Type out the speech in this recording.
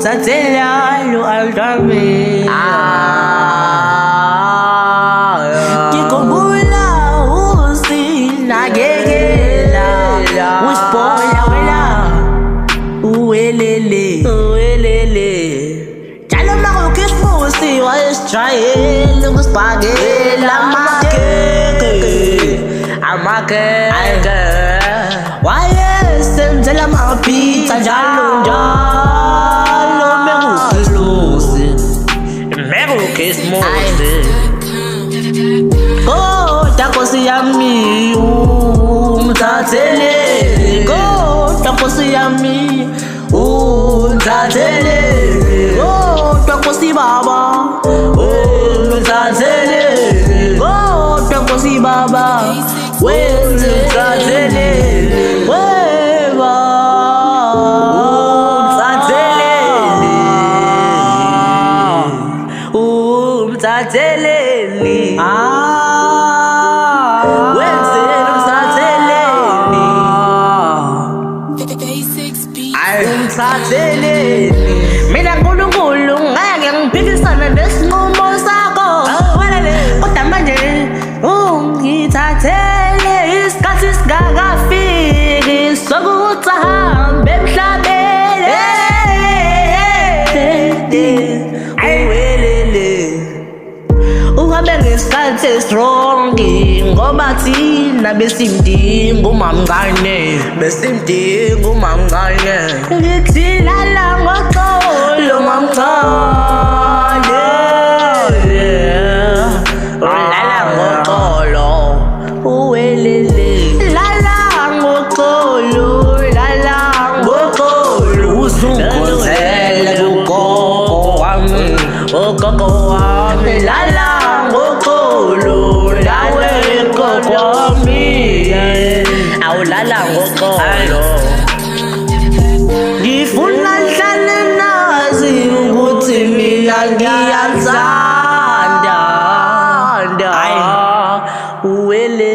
Satellite altarme ngikhumbula usinakekela usipoya wena uwelele njalo makukhismusi wayesijwayele ukusibhakela amakeke wayesenzela amapizza njalo kodwa Nkosi yami ungithathelele, kodwa Nkosi yami ungithathelele, kodwa Nkosi Baba ungithathelele, kodwa Nkosi Baba wenzithathelele, weba ungithathelele, wenzela ungithathelele. Mina Nkulunkulu ngeke ngiphikisane nesinqumo sakho, kodwa manje ungithathele isikhathi singakafiki sokuthi ahambe emhlabeni. Uhambe ngesikhathi esirongi ngoba thina besimdinga umamncane, ngithi lala ngoxolo mamncane, lala ngoxolo uwelele, lala ngoxolo uzunguzele ugogo wami, lala ngoxolo lawe gogo wami, awulala ngoxolo. Ngifuna ngihlale nazi ukuthi mina ngiyathanda uwele